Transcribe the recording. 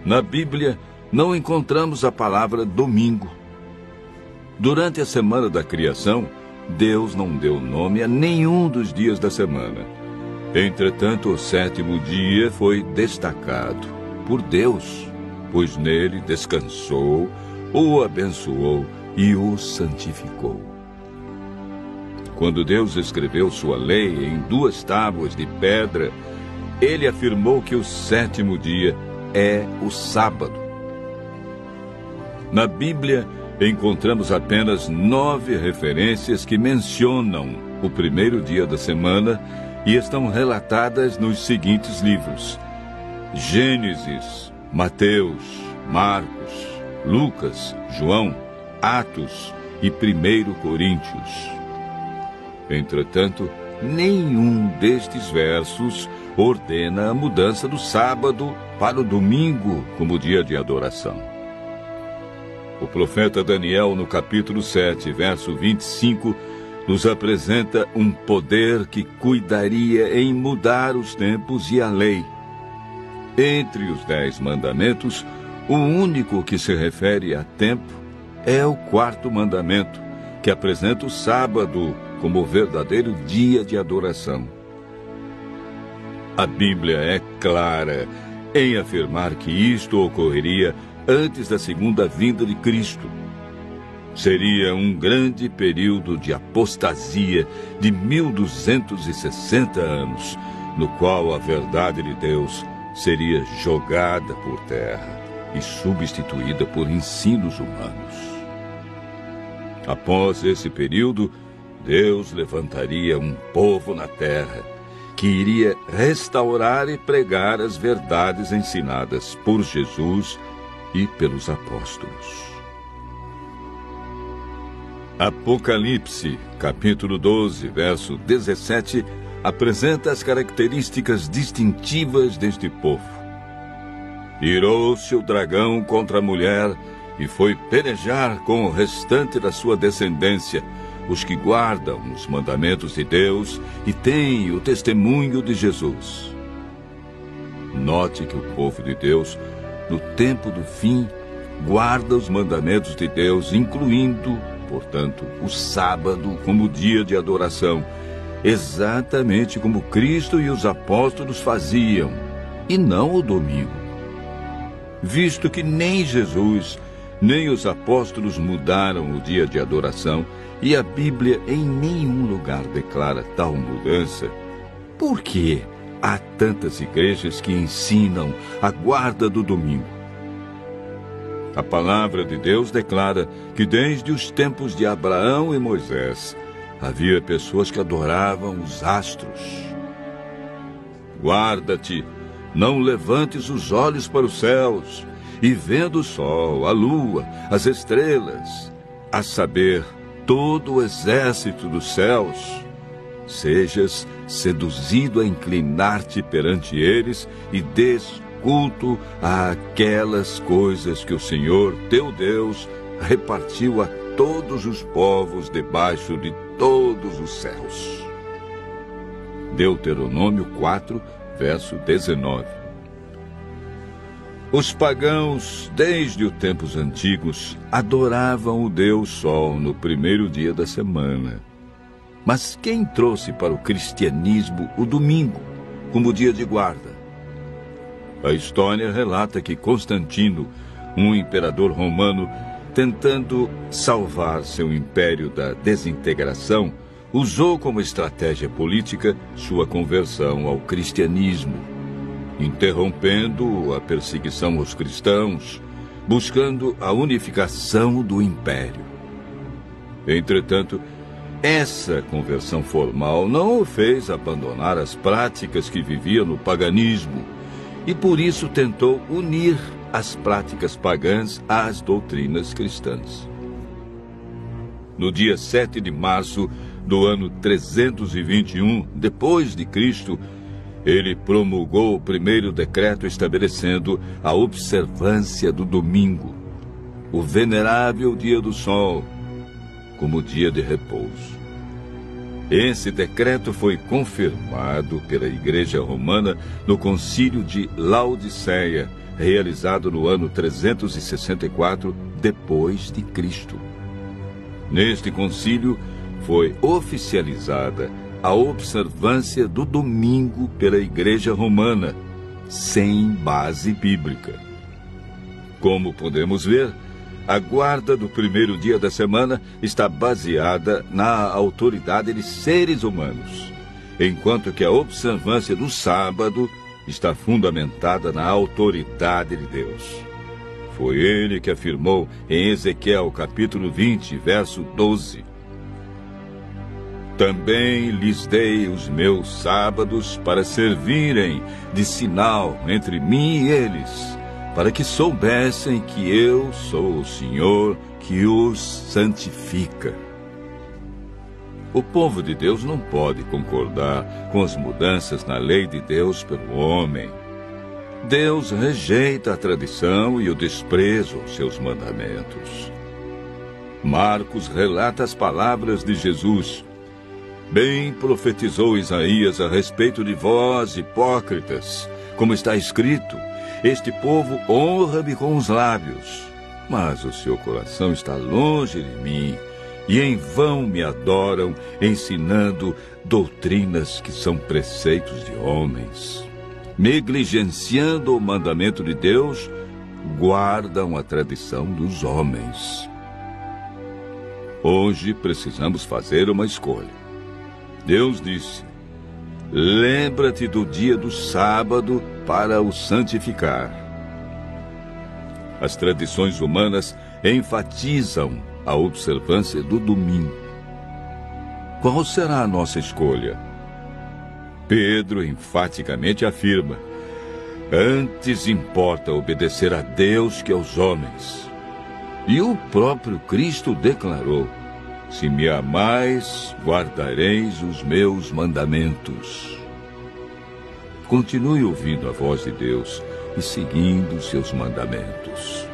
Na Bíblia, não encontramos a palavra domingo. Durante a semana da criação, Deus não deu nome a nenhum dos dias da semana. Entretanto, o sétimo dia foi destacado por Deus, pois nele descansou, o abençoou e o santificou. Quando Deus escreveu sua lei em 2 tábuas de pedra, ele afirmou que o sétimo dia é o sábado. Na Bíblia, encontramos apenas 9 referências que mencionam o primeiro dia da semana e estão relatadas nos seguintes livros: Gênesis, Mateus, Marcos, Lucas, João, Atos e 1 Coríntios. Entretanto, nenhum destes versos ordena a mudança do sábado para o domingo como dia de adoração. O profeta Daniel, no capítulo 7, verso 25, nos apresenta um poder que cuidaria em mudar os tempos e a lei. Entre os 10 mandamentos, o único que se refere a tempo é o 4º mandamento, que apresenta o sábado como o verdadeiro dia de adoração. A Bíblia é clara em afirmar que isto ocorreria antes da segunda vinda de Cristo. Seria um grande período de apostasia de 1260 anos, no qual a verdade de Deus seria jogada por terra e substituída por ensinos humanos. Após esse período, Deus levantaria um povo na terra que iria restaurar e pregar as verdades ensinadas por Jesus e pelos apóstolos. Apocalipse, capítulo 12, verso 17, apresenta as características distintivas deste povo. Irou-se o dragão contra a mulher e foi pelejar com o restante da sua descendência, os que guardam os mandamentos de Deus e têm o testemunho de Jesus. Note que o povo de Deus, no tempo do fim, guarda os mandamentos de Deus, incluindo, portanto, o sábado como dia de adoração, exatamente como Cristo e os apóstolos faziam, e não o domingo. Visto que nem Jesus, nem os apóstolos mudaram o dia de adoração, e a Bíblia em nenhum lugar declara tal mudança, por que há tantas igrejas que ensinam a guarda do domingo? A palavra de Deus declara que desde os tempos de Abraão e Moisés havia pessoas que adoravam os astros. Guarda-te, não levantes os olhos para os céus, e vendo o sol, a lua, as estrelas, a saber, todo o exército dos céus, sejas seduzido a inclinar-te perante eles e des culto àquelas coisas que o Senhor, teu Deus, repartiu a todos os povos debaixo de todos os céus. Deuteronômio 4, verso 19. Os pagãos, desde os tempos antigos, adoravam o Deus Sol no primeiro dia da semana. Mas quem trouxe para o cristianismo o domingo como dia de guarda? A história relata que Constantino, um imperador romano, tentando salvar seu império da desintegração, usou como estratégia política sua conversão ao cristianismo, interrompendo a perseguição aos cristãos, buscando a unificação do império. Entretanto, essa conversão formal não o fez abandonar as práticas que vivia no paganismo, e por isso tentou unir as práticas pagãs às doutrinas cristãs. No dia 7 de março do ano 321 depois de Cristo, ele promulgou o primeiro decreto estabelecendo a observância do domingo, o venerável dia do sol, como dia de repouso. Esse decreto foi confirmado pela Igreja Romana no Concílio de Laodiceia, realizado no ano 364 depois de Cristo. Neste concílio foi oficializada a observância do domingo pela Igreja Romana, sem base bíblica. Como podemos ver, a guarda do primeiro dia da semana está baseada na autoridade de seres humanos, enquanto que a observância do sábado está fundamentada na autoridade de Deus. Foi ele que afirmou em Ezequiel capítulo 20, verso 12: Também lhes dei os meus sábados para servirem de sinal entre mim e eles, para que soubessem que eu sou o Senhor que os santifica. O povo de Deus não pode concordar com as mudanças na lei de Deus pelo homem. Deus rejeita a tradição e o desprezo aos seus mandamentos. Marcos relata as palavras de Jesus: Bem profetizou Isaías a respeito de vós, hipócritas, como está escrito: Este povo honra-me com os lábios, mas o seu coração está longe de mim, e em vão me adoram, ensinando doutrinas que são preceitos de homens. Negligenciando o mandamento de Deus, guardam a tradição dos homens. Hoje precisamos fazer uma escolha. Deus disse: Lembra-te do dia do sábado para o santificar. As tradições humanas enfatizam a observância do domingo. Qual será a nossa escolha? Pedro enfaticamente afirma: Antes importa obedecer a Deus que aos homens. E o próprio Cristo declarou: Se me amais, guardareis os meus mandamentos. Continue ouvindo a voz de Deus e seguindo seus mandamentos.